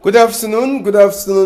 Good afternoon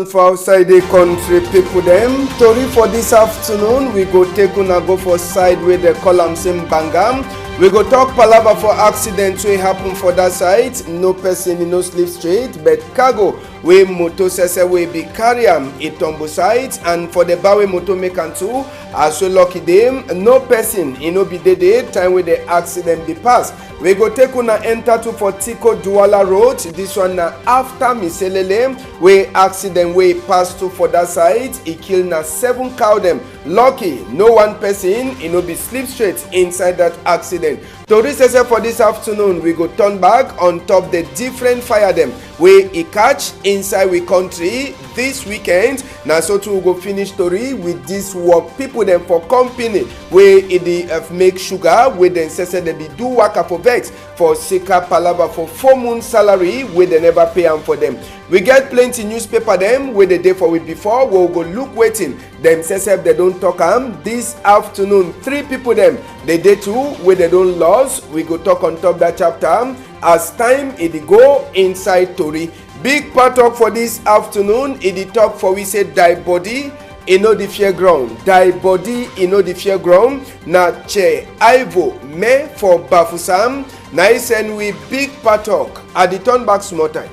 for outside the country people them. Tori for this afternoon, we go take una go for side where they call am same Bangam. We go talk palava for accident wey happen for that side. No person no sleep straight, but cargo wey motor sese wey be carry am e tumble side, and for the bar wey motor make am too. As we lucky them, no person e no be dey time wey the accident be pass. We go take una enter to for Tiko Douala Road. This one na after Miselele wey accident wey pass to for that side. E kill na 7 cow them. Lucky no one person e no be sleep straight inside that accident. Tori say for this afternoon we go turn back on top the different fire them wey e catch inside we country this weekend. Na so too we go finish story with this work people them for company wey e dey make sugar wey dem say dem be do waka for vex for sika palava for 4 months salary wey dem never pay am for them. We get plenty newspaper them wey dey for we before. We go look wetin dem say they don't talk am this afternoon. 3 people them they dey too wey they don't lose. We go talk on top that chapter as time e dey go inside tori. Big part talk for this afternoon. E dey talk for we say die body e no the fear ground. Die body e no the fear ground. Na che Ivo me for Bafusam. Na e send we big part talk at the turn back small time.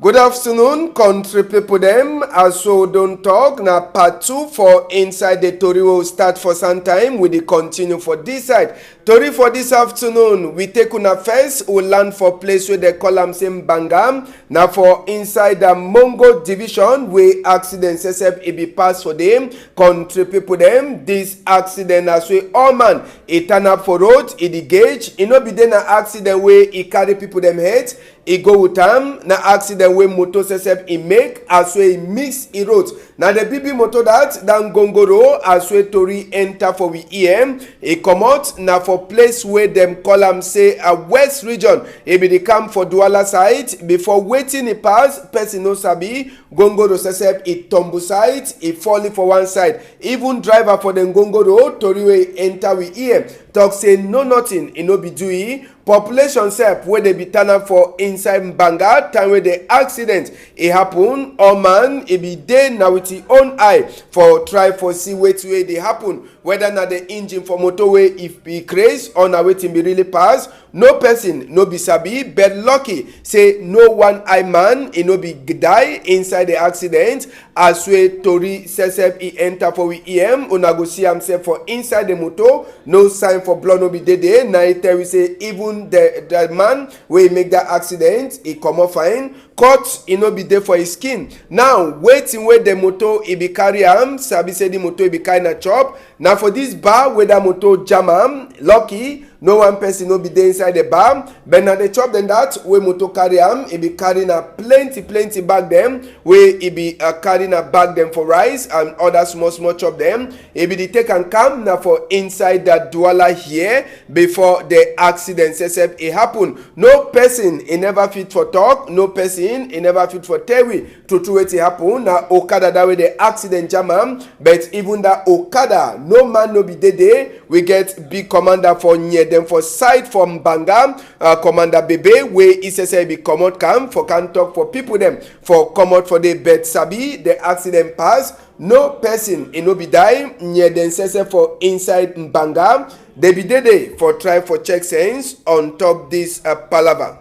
Good afternoon, country people them. As so don't talk na part 2 for inside the tori will start for some time. We dey continue for this side. Tori for this afternoon, we take una first. We land for place where they call am same Bangam. Now for inside the Mongo division where accident sesep e be pass for them. Country people them. This accident as we all man e turn up for road. E the gauge. E no be then an accident where e carry people them head. E go with am na accident wey motor sesep e make as wey e mix e road. Na the BB motor that dan gongoro as wey tori enter for we EM. E comot na for place where them call am say a west region. E be the camp for Douala side. Before waiting e pass, person no sabi. Gongoro sesep e tumble side, e falling for one side. Even driver for the gongoro tori wey enter we EM talk say no nothing e no be do e. Population sef wey dey be turn up for inside Mbanga time wey the accident e happen. All man e be dey na with e own eye for try for see wetin wey dey happen, whether na the engine for motor wey if e craze or na wetin be really pass. No person no be sabi, but lucky say no one eye man e no be die inside the accident. As wey tori sesep e enter for we EM, una go see am sef for inside the motor. No sign for blood no be dey. Na e tell we say even the man wey make that accident e comot fine. Cut e no be there for his skin. Now waiting where the motor e be carry am, sabi say the motor e be kind of chop. Now for this bar where the motor jam am, lucky no one person no be there inside the bar. But now they chop them that wey motor carry am, e be carrying a plenty bag them wey e be carrying a bag them for rice and other small chop them. E be the take and come now for inside that Douala here before the accident sesep e happen. No person e never fit for talk. No person e never fit for tell we to wetin happen. Na Okada that way the accident jam am, but even that Okada no man no be there. We get big commander for near them for side from Bangam, Commander Bebe wey e say be comot camp for can talk for people them for comot for the bed sabi the accident pass. No person e no be die near them say for inside Bangam. They be there for try for check sense on top this palava.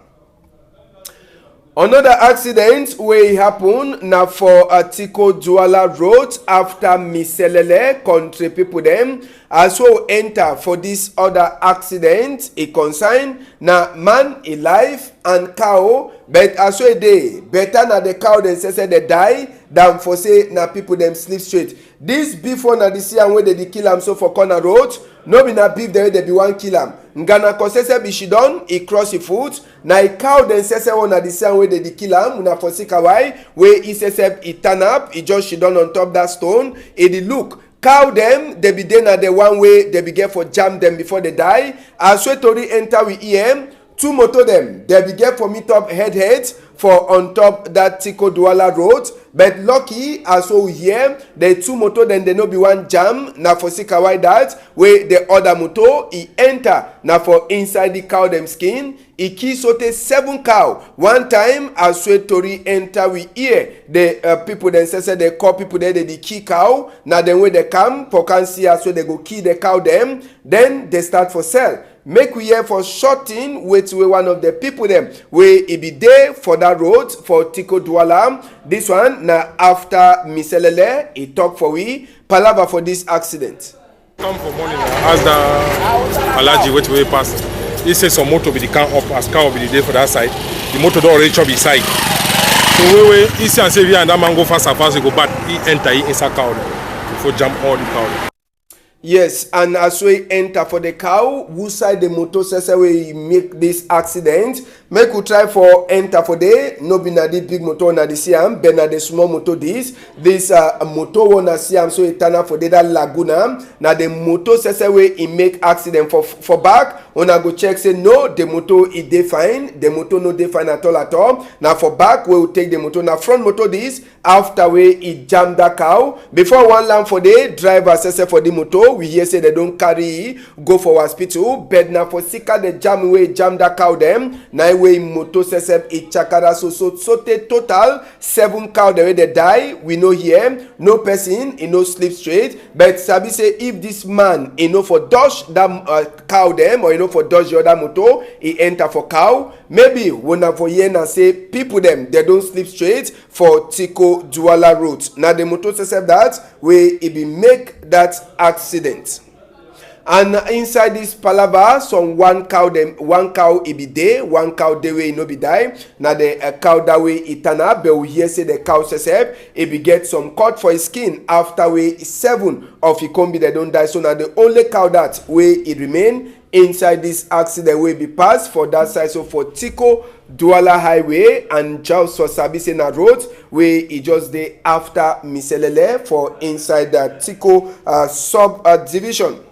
Another accident wey happen na for Tiko Douala Road after Miselele. Country people them as well enter for this other accident. E concern na man e life and cow, but as well dey better na the cow dem say they die than for say na people them sleep straight. This before na the see am wey dey kill am so for corner road. No be na beef there dey be one kill am. Ngana kosese be she done e cross e foot. Na e cow dem say one na the same wey dey kill am. Una for sick why wey e say e turn up e just she done on top that stone. E dey look cow dem dey be dey na the one way dey be get for jam them before they die. As we tori enter we EM 2 motor dem dey be get for meet up head for on top that Tico Douala road. But lucky as we here, the two motor then they no be one jam. Now for sika why that where the other motor he enter now for inside the cow them skin. He key sote 7 cow. One time as we tori enter we hear the people then say they call people there they key cow. Now then when they come for can see as we they go key the cow them. Then they start for sell. Make we hear for shorting wait we one of the people them where he be there for that road for Tico Douala. This one now after Miselele he talk for we palava for this accident. Come for morning as the Alaji wait way past. He says some motor be the car up as car be the day for that side. The motor don't reach up his side. So we he see and say and that man go fast he go back he enter he inside cow before jump all the cow. Yes, and as we enter for the cow, who side the motor says we make this accident. Make we try for enter for day. No be na the big motor na the siam, but na the small motor this motor one na siam so it turn for the that Laguna. Na the motor says we make accident for back. Una go check say no, the motor is dey fine. The motor no dey fine at all. Now for back we will take the motor. Now front motor this after we it jam that cow. Before one lamp for the driver says for the motor. We hear say they don't carry go for hospital, but now for sika the jam way jam that cow them. Now way motor says it chakara so te total 7 cow the way they die. We know here no person he no sleep straight. But Sabi say if this man he know for dodge that cow them or he know for dodge the other motor he enter for cow. Maybe when I for here and say people them they don't sleep straight for Tico Douala road. Now the motor says that way it be make that accident. And inside this palava, some one cow it be day, one cow the way no be die. Now the cow that way it turn up, but we hear say the cow says it be get some cut for his skin after way 7 of it can be they don't die. So now the only cow that way it remain inside this accident will be passed for that side. So for Tico Douala highway and just for Sabisena road where it just day after Miselele for inside the Tico sub division.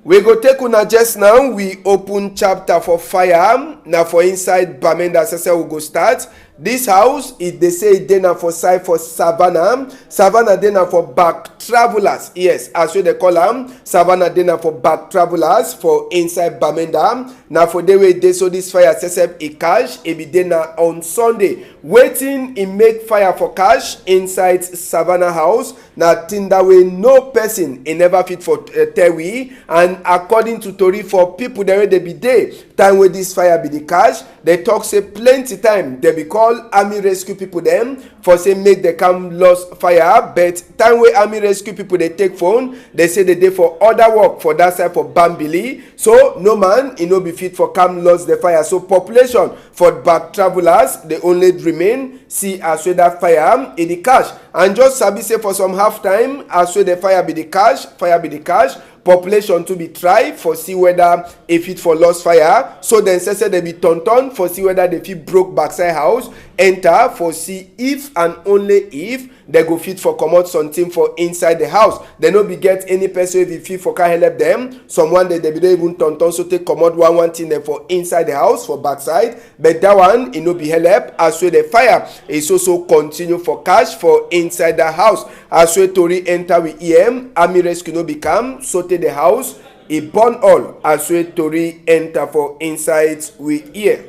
We go take una just now. We open chapter for fire. Now for inside Bamenda Sese we go start. This house is they say dinner for side for Savannah. Savannah dinner for back travelers. Yes, as we they call them. Savannah dinner for back travelers for inside Bamenda. Now for the way they so this fire sese a cash. It be dinner on Sunday. Waiting in make fire for cash inside Savannah house. Now think that way no person in never fit for Tewi. And according to Tori for people there they be there. Time where this fire be the cash. They talk say plenty time. They be called army rescue people them for say make they come lost fire. But time where army rescue people they take phone. They say they dey for other work for that side for Bambili. So no man he no be fit for come lost the fire. So population for back travelers they only remain see as well that fire in the cash. And just sabi say for some half time as well the fire be the cash. Population to be try for see whether if it for lost fire. So then say they be turn for see whether they fit broke backside house. Enter for see if and only if they go fit for comot something for inside the house. They no be get any person if fit for can help them. Someone they be don't even turn so take comot one thing there for inside the house for backside. But that one it no be help as well the fire is also continue for cash for inside the house. As well Tori enter with EM army rescue no become so take the house e burn all as well Tori enter for inside with here.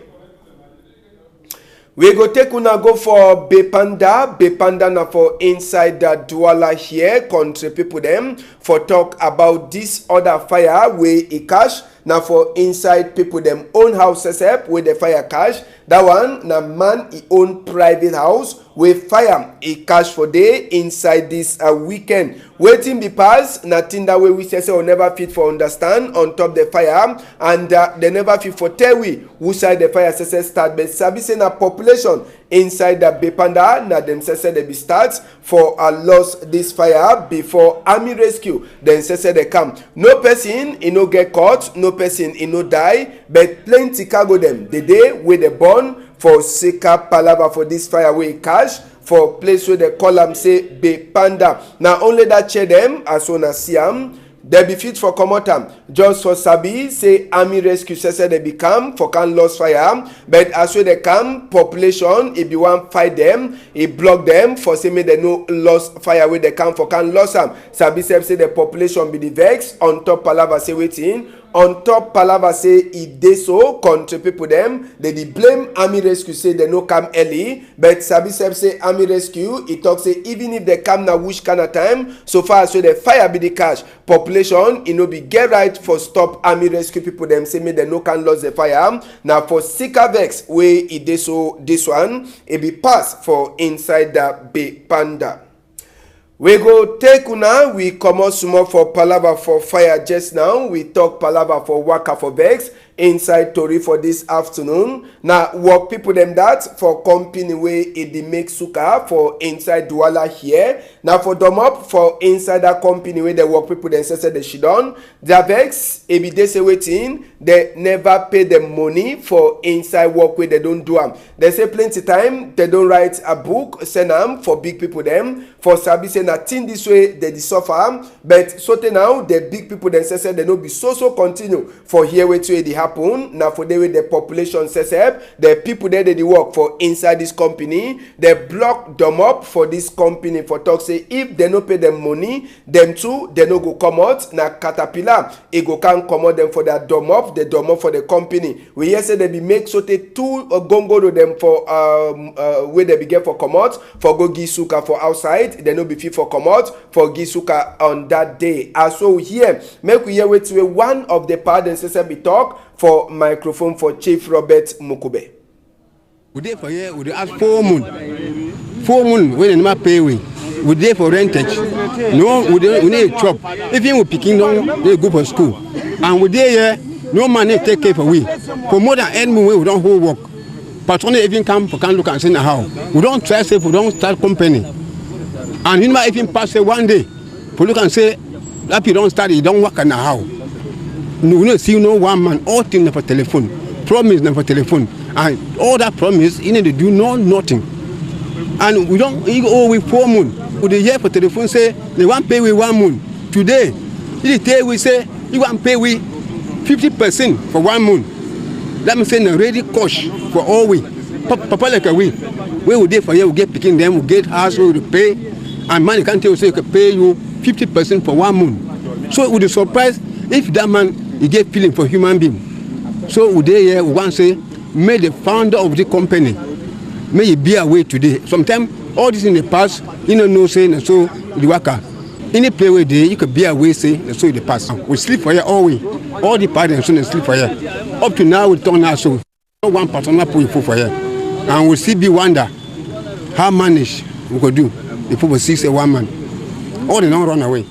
We go take una go for Bepanda na for inside the Douala here country people them for talk about this other fire where e cash. Now for inside people them own houses up with the fire cash. That one na man he own private house with fire he cash for day inside this weekend. Waiting be pass nothing that way we say will never fit for understand on top the fire and they never fit for tell we who side the fire say start but service na population inside the Bepanda na them say they be start for lost this fire before army rescue then say they come. No person he no get caught, no person he no die, but plenty cargo them the day with the born for Sika Palava for this fire way cash for place where they call them say Bepanda. Now only that check them as soon as see them they be fit for comot am. Just for sabi say army rescue say they become for can lost fire, but as wey they come population e be wan fight them, e block them for say make they no lost fire wey they come for can lost am. Sabi say the population be the vex on top palava say wetin. On top palava say e dey so country people dem they dey blame army rescue say they no come early, but sabi say army rescue e talk say even if they come na which kind of time, so far as the fire be the cash population e no be get right for stop army rescue people dem say make they no can lose the fire. Now for sika vex wey e dey so this one e be pass for inside the Bay Panda. We go take una, we comot small for palava for fire just now. We talk palava for waka for vex inside tori for this afternoon. Now work people them that for company wey e dey make suka for inside Douala here. Now for dom up for inside that company wey they work people them say they she done. Their vex e be dey say wetin they never pay them money for inside work wey they don't do am. They say plenty time they don't write a book send am for big people them for sabi say na thing this way they suffer, but so now the big people them say they no be so continue for here wetin dey happen. Now for the way the population says the people there they work for inside this company they block them up for this company for talk say if they no pay them money them too they no go come out na caterpillar e go can come out them for that dom up for the company. We hear say they be make so they two gongo to them for where they be get for come out for go gisuka for outside they no be fit for come out for gisuka on that day. As so here make we hear wetin one of the pardons say be talk for microphone for Chief Robert Mukube. We dey for here, we dey ask 4 months. 4 months when they never pay we. We dey for rentage. No, we need a job. Even we picking down, they go for school. And we dey here, no money take care for we. For more than 8 months, we don't hold work. Patron even come for can look and say how. We don't try say we don't start company. And you never even pass one day. For look and say that you don't start, you don't work in a how. We don't see no one man, all things for telephone, promise for telephone, and all that promise, you need to do nothing. And we don't owe we 4 months. We dey hear for telephone say they want pay we 1 month. Today, we say you want pay we 50% for 1 month. That means say already cost for all we. Papa like we will dey for here, we get picking them, we get house, we will pay, and money can't tell you say we can pay you 50% for 1 month. So we dey surprise if that man he get feeling for human being. So we dey here, we want to say, may the founder of the company, may he be away today. Sometimes all this in the past, you don't know saying so the worker. Any play where day, you could be away say so in the past. We sleep for here all we. All the parents so they sleep for here. Up to now we turn out so no one person not put for here. And we still be wonder how manage we could do if we see say 1 man. All they don't run away.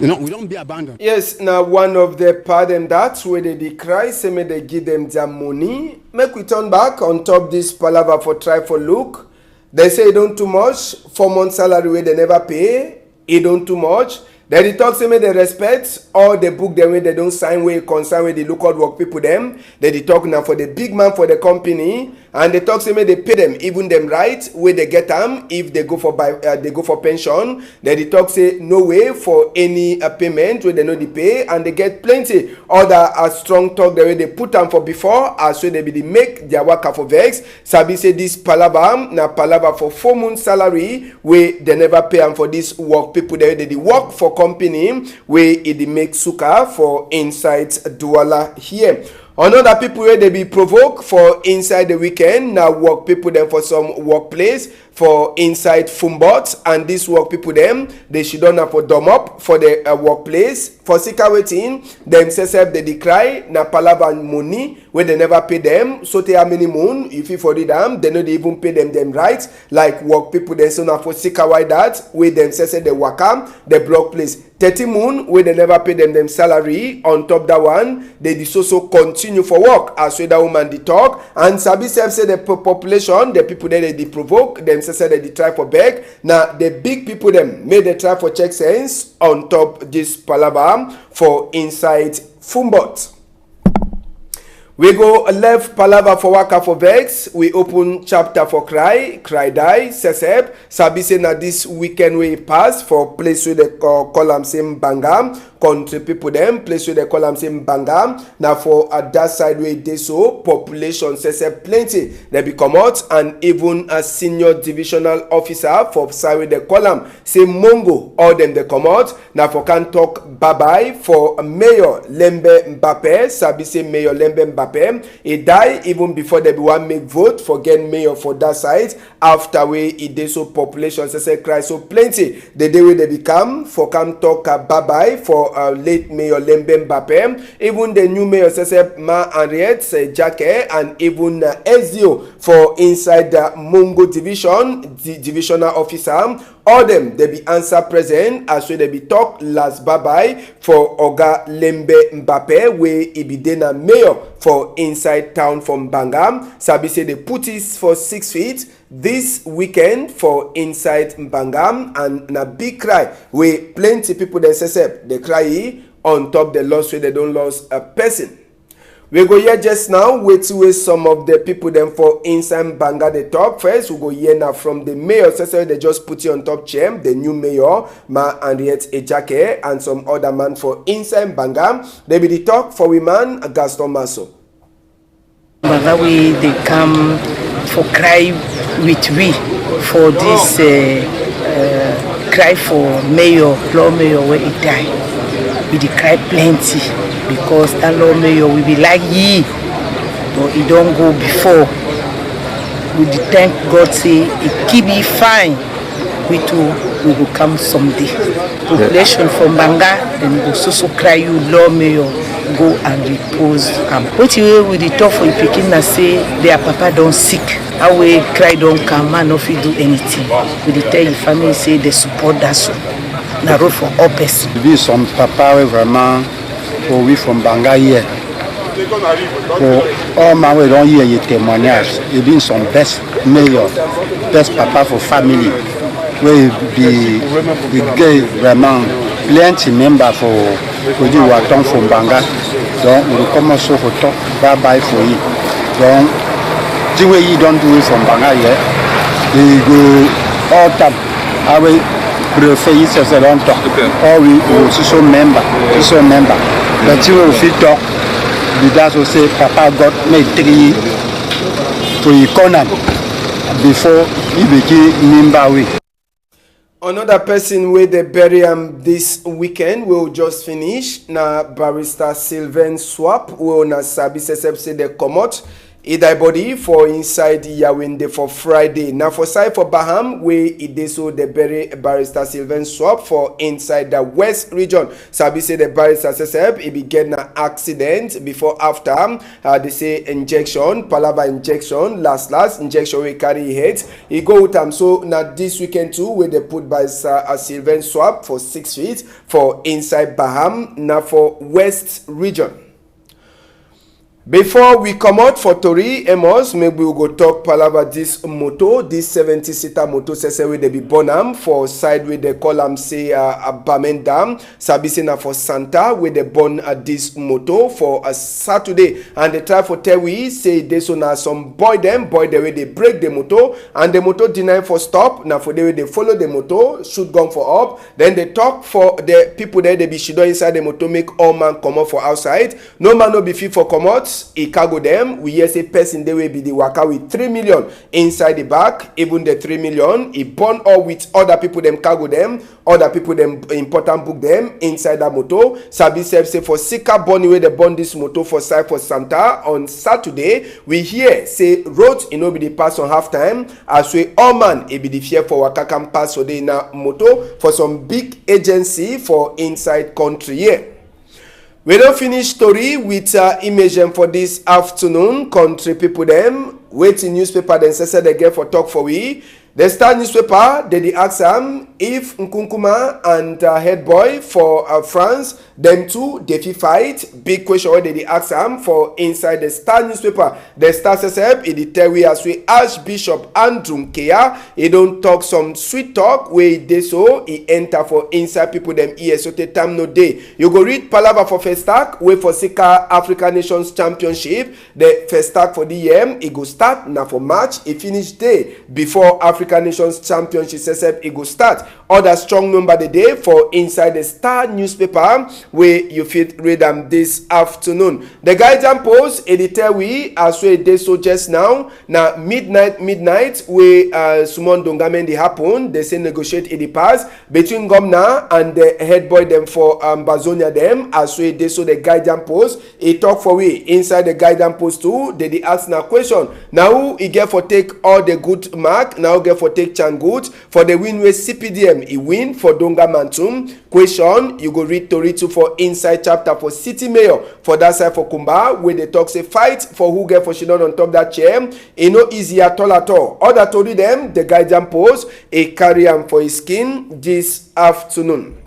You know, we don't be abandoned. Yes, now one of the pardon that where they cry, say may they give them their money. Make we turn back on top this palaver for try for look. They say it don't too much. 4 months salary where they never pay. It don't too much. Then they talk say may they respect all the book them way they don't sign way concern with the local work people them. Then they talk now for the big man for the company. And they talk say may they pay them even them right where they get them if they go for pension. Then they talk say no way for any payment where they know they pay and they get plenty other strong talk the way they put them for before as so they be make their worker for vex. Sabi say this palava na palava for 4 months salary where they never pay them for this work people the way they work for company where it make suka for inside Douala here. Another people where they be provoked for inside the weekend now work people them for some workplace for inside Fumbot, and this work people them they should not have for dom up for the workplace for sika waiting them say they decry na palava money where they never pay them so they are minimum if you for them they know they even pay them right like work people them so now for sika why that where them say they work the block place 30 moon where they never pay them salary on top that one they so continue for work as well that woman they talk and sabi self say the population the people there they provoke them say they try for beg now the big people them made they try for check sense on top this palava for inside Fumbot. We go left palava for waka for vex. We open chapter for cry die, sesep. Sabi say na this weekend we pass for place where they call am same banga. Country people them place where they call am same banga. Now for at that side where they so population sesep plenty. They be come out and even a senior divisional officer for side where they call am say Mongo. All them they come out. Now for can talk bye bye for Mayor Lembe Mbappe. Sabi say Mayor Lembe Mbappe. He die even before they be one make vote for get mayor for that side. After we it dey so population say cry so plenty. The day where they become for come talk bye bye for late Mayor Lembe Mbappe. Even the new mayor say Ma Henriette Jacques and even Ezio for inside the Mongo division, the divisional officer. All them they be answer present as well they be talk last bye bye for Oga Lembe Mbappe where he be then a mayor for inside town from Bangam. Sabi say they put it for 6 feet this weekend for inside Bangam and na big cry where plenty people they say they cry on top the loss where they don't lose a person. We go here just now, wait to wait some of the people them for inside Banga the top. First, we go here now from the mayor. So they just put you on top chair, the new mayor, Ma Henriette Ejake, and some other man for inside Banga. They be the talk for women, Gaston Masso. Banga we they come for cry with we for this cry for mayor, law mayor where he died. We dey cry plenty because that law mayor we be like ye, but he don't go before. We dey thank God say he keep it fine. We too we will come someday. Population from Banga then go so cry you law mayor go and repose. What we dey talk for Pikin na say their papa don't sick. How we cry don't come man no fit do anything. We dey tell your family say they support that so. Na road for upes. Be some papa vraiment for we from Banga here. For all my way don't hear your témoignage. He been some best mayor, best papa for family. We be gay vraiment plenty member for the Waton from Banga. Donc we come also for talk bye bye for you. Donc the way you don't do it from Banga here, we go all time. Le pays c'est longtemps. Oh oui, aussi son membre, mais tu veux aussi talk. Because aussi papa got maîtrise for economy before he became member. Another person where they bury him this weekend will just finish. Na barrister Sylvain Swap will na sabi say they come out. Either body for inside Yawinde for Friday. Now for side for Baham, where it is so the bury barrister Sylvain Swap for inside the West region. Sabi say the barrister says he began an accident before after they say injection, palava injection, last injection we carry head. He go with him so now this weekend too where they put by Sylvain Swap for 6 feet for inside Baham now for West region. Before we come out for Tori, Amos, maybe we go talk palava this moto, this 70-seater moto, say where they be bonam for side where they call them say a Bamendam, sabi say na for Santa where they born this moto for a Saturday, and they try for tell we say they so na some boy the way they break the moto, and the moto deny for stop. Now for the way they follow the moto, shoot gun for up, then they talk for the people there they be shido inside the moto make all man come out for outside. No man no be fit for come out. He cargo them. We hear say person they will be the waka with 3 million inside the back. Even the 3 million, he born all with other people them cargo them. Other people them important book them inside that moto. Sabi say for Sika Bonnie where they born this moto for side for Santa on Saturday. We hear say road you know be the pass on half time. As we all man it be the fear for waka can pass so they na moto for some big agency for inside country here. We don't finish story with image for this afternoon. Country people them waiting newspaper then say they get for talk for we. The Star newspaper they ask them if Nkunkuma and head boy for France Them two, they fit fight. Big question where they ask am for inside the Star newspaper. The Star says he dey tell we as we Archbishop Andrew Nkea, he don't talk some sweet talk where he dey so he enter for inside people them ear so the time no day. You go read Palava for first stack, wait for Sika African Nations Championship. The first stack for the year, it go start now for March, it finish day before African Nations Championship says it go start. Other strong number the day for inside the Star newspaper where you fit read them this afternoon. The guidance post it tell we as we dey so just now midnight where Sumon Dongamendi happen. They say negotiate in the past between Governor and the head boy them for Bazonia them as we dey so the guidance post it talk for we inside the guidance post too. They ask now question now he get for take all the good mark now get for take Changut for the win with CPDM he win for Donga Mantum. Question you go read Tori 2 for inside chapter for City Mayor for that side for Kumba where they talk say fight for who get for Shidon on top that chair. It no easy at all. Other Tori them the guidance post a carry am for his skin this afternoon.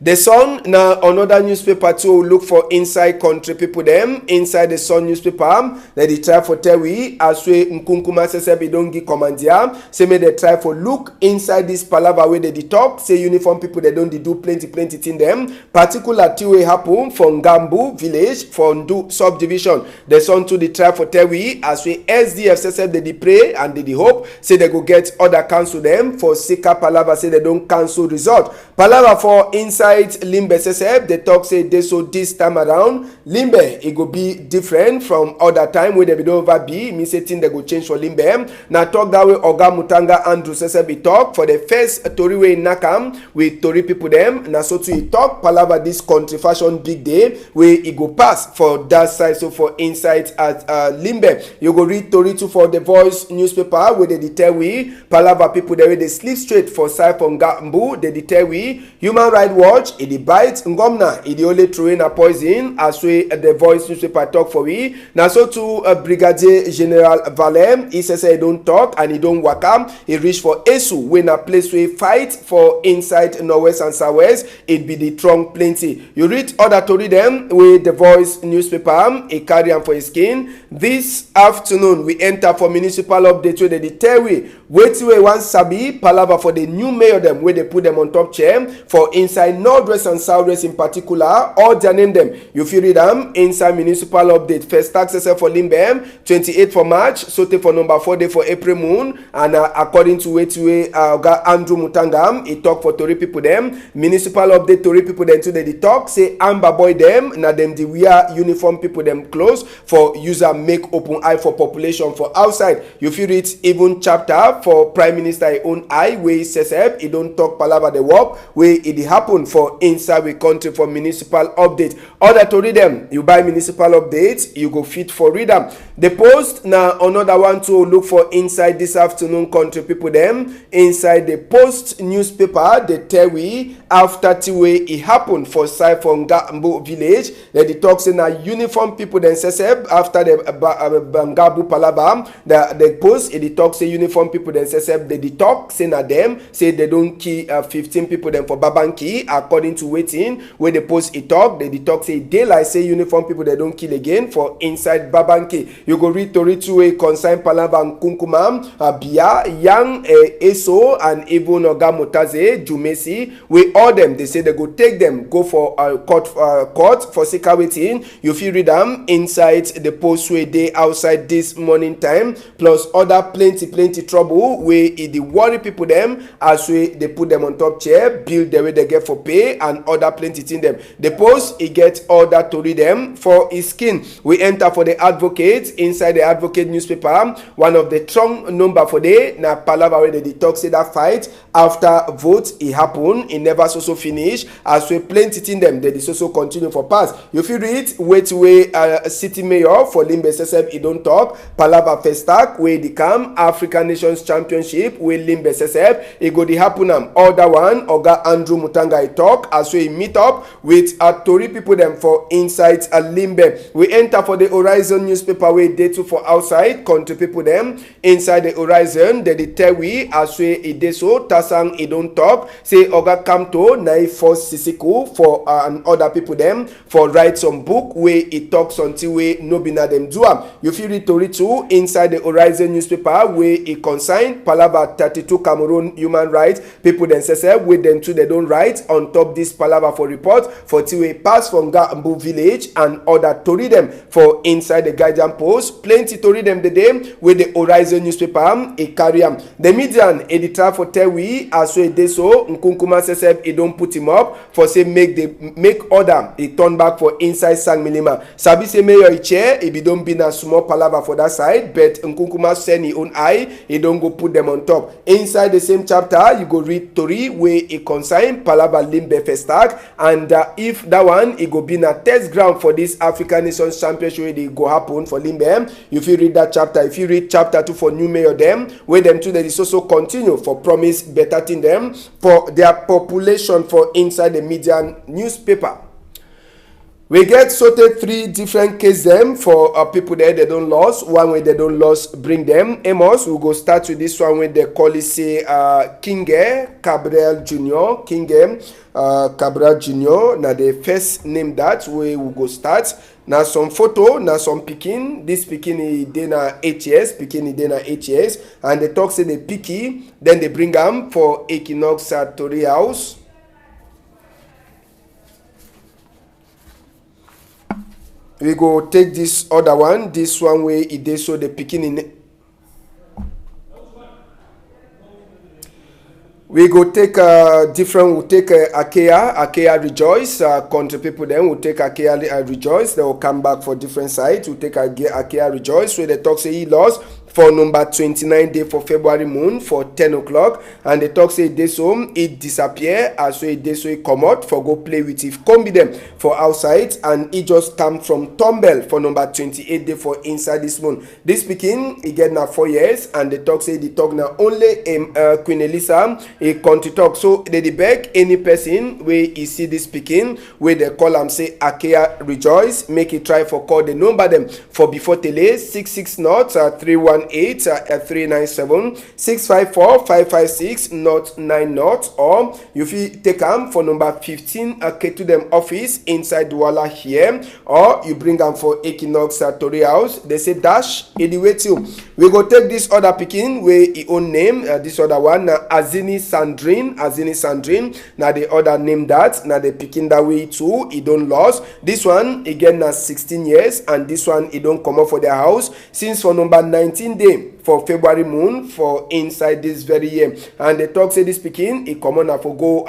The Sun now another newspaper too look for inside country people them inside the Sun newspaper that they try for tell we as we Nkunkuma says we don't give commandia say may they try for look inside this palava where they talk say uniform people they don't do plenty thing them particular thing wey happen from Gambu village for Ndu subdivision. The Sun too they try for tell we as we SDF says they pray and they hope say they go get other cancel them for Sika palava say they don't cancel result palava for inside Limbe says they talk say they so this time around Limbe it go be different from other time where they be over be me say thing they go change for Limbe. Now talk that way Oga Mutanga Andrew says be talk for the first Tori way Nakam with Tori people them now so to talk palava this country fashion big day where it go pass for that side so for inside at Limbe. You go read Tori 2 for the Voice newspaper where they tell we palava people there they sleep straight for side from Gambu they tell we Human Rights Watch it the bite Ngomna it the only throwing a poison as we the Voice newspaper talk for we now so to Brigadier General Valem he says he don't talk and he don't work am he reach for Esu when a place we fight for inside Northwest and Southwest it be the strong plenty. You read other Tori them with the Voice newspaper he carry am for his skin. This afternoon we enter for municipal update where they tell we wait till we want sabi palava for the new mayor them where they put them on top chair for inside Northwest and Southwest in particular all their name them you feel read them inside municipal update. First taxes for Limbe 28 for March sote for number 4 day for April moon and according to Andrew Mutangam he talk for Tori people them municipal update Tori people them to the talk say Amber boy them na them the wear uniform people them close for user make open eye for population for outside. You feel it even chapter for Prime Minister own eye where he says he don't talk palava the work where it happen for inside we country for municipal update. Other to read them you buy municipal updates you go fit for read them. The Post now another one to look for inside this afternoon country people them inside the Post newspaper they tell we after Tiwe it happened for side from Gambu village that the talk say na uniform people then says after the Bangabu palaba the Post it talk say uniform people then says they talk say na them say they don't kill 15 people them for Babanki according to waiting where the Post it talk they talk say daylight say uniform people they don't kill again for inside Babanki. You go read Tori 2 consign palava Nkunkuma Bia Yang Eso and even Oga Motaze Jumesi we all them they say they go take them go for court for Sika waiting. You feel read them inside the Post where they outside this morning time plus other plenty trouble where it the worry people them as we they put them on top chair build the way they get for pay and other plenty thing them. The Post it get all that to read them for his skin. We enter for the Advocate inside the Advocate newspaper one of the strong number for day na palava where they talk say that fight after vote it happen it never so finish as we plenty thing them they so continue for pass. You feel read wait City Mayor for Limbe Seseb it don't talk palava first stack where the come African Nations Championship where Limbe Seseb it go the happen other one Oga Andrew Mutanga it talk talk as we meet up with Tori people them for inside Limbe. We enter for the Horizon newspaper we dey to for outside country people them inside the Horizon. They tell we as we dey so Tasang he don't talk say Oga Kamto na force Sisiku for and other people them for write some book where he talks until we no be na them do am. You feel read Tori too inside the Horizon newspaper where he consigned Palava 32 Cameroon human rights people themselves with them too they don't write on top this Palava for report for till we pass from Gambu village and other Tori them for inside the Guardian Post. Plenty Tori them the day with the Horizon newspaper he carry am. The median editor for tell we as we dey so Nkunkuma says he don't put him up for say make order he turn back for inside Sang Milima. Sabi say mayor chair he be don't be na small Palava for that side but Nkunkuma send his own eye he don't go put them on top. Inside the same chapter you go read Tori where he consign Palava Limbe Festag and if that one it go be na test ground for this African Nations Championship where they go happen for Limbe. If you read that chapter, if you read chapter 2 for new mayor them where them too they also continue for promise better thing them for their population for inside the median newspaper. We get sorted 3 different cases them for people there they don't lose. One way they don't lose bring them. Amos, we go start with this one with the call it say Kinge Cabral Jr. Kinge Cabral Jr. Now the first name that way we go start. Now some photo, now some picking. This picking is na 8 years, picking is na 8 years, and they talk say they picky, then they bring them for Equinoxe Tori house. We go take this other one. This one way it is so the picking in. We go take different. We'll take Akea Rejoice. Country people then will take Akea Rejoice. They will come back for different sites. We'll take Akea Rejoice. So they talk say he lost for number 29 day for February moon for 10 o'clock, and the talk say this home it disappear as so it so it come out for go play with if combi them for outside, and it just come from Tombell for number 28 day for inside this moon. This speaking he get now 4 years, and the talk say the talk now only Queen Elisa a country talk. So they beg any person where you see this speaking where they call them say Akea Rejoice, make it try for call the number them for before tele 66 not 318 397 654 556 not 9 not, or you fit take them for number 15 to them office inside Douala here, or you bring them for Equinoxe Tori house. They say dash anyway too. We go take this other picking where he own name this other one Azini Sandrine. Now the other name that now the picking that way too he don't lost. This one again now 16 years, and this one he don't come up for their house since for number 19 day for February moon for inside this very year, and the talk say this speaking he come on for go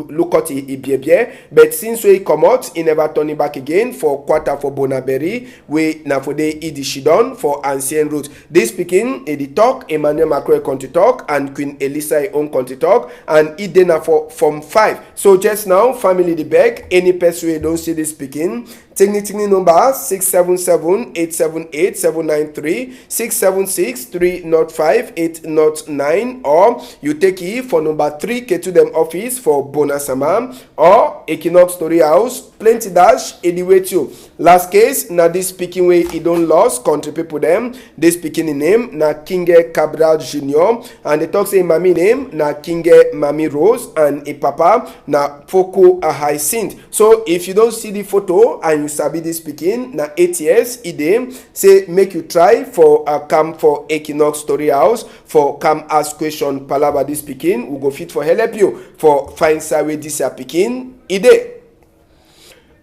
look at he baby, but since he come out he never turn it back again for quarter for Bonaberry we now for the Idi Shidon for ancient route. This speaking the talk Emmanuel Macron country talk and Queen Elisa own country talk, and it then for from 5. So just now family the beg any person who don't see this speaking technically number 677-878-793 676-305-809, or you take it for number 3 to them office for Bonasama or Equinoxe Tori house. Plenty dash anyway too. Last case now this speaking way he don't lost country people them. This speaking in name na Kinge Cabral Jr. and they talk say mommy name na Kinge Mami Rose, and a papa na Foko Hyacinth. So if you don't see the photo and you sabi this speaking na 8 years idem say make you try for come for Equinoxe Tori house for come ask question palava this speaking we go fit for help you for find side where this speaking ide.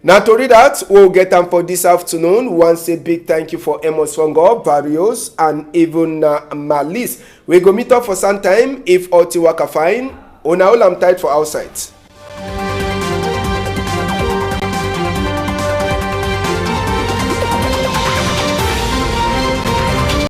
Now to read that, we'll get them for this afternoon. We want to say big thank you for Amos Fongo, Barrios, and even Malis. We go meet up for some time if all waka fine. On all I'm tight for outside.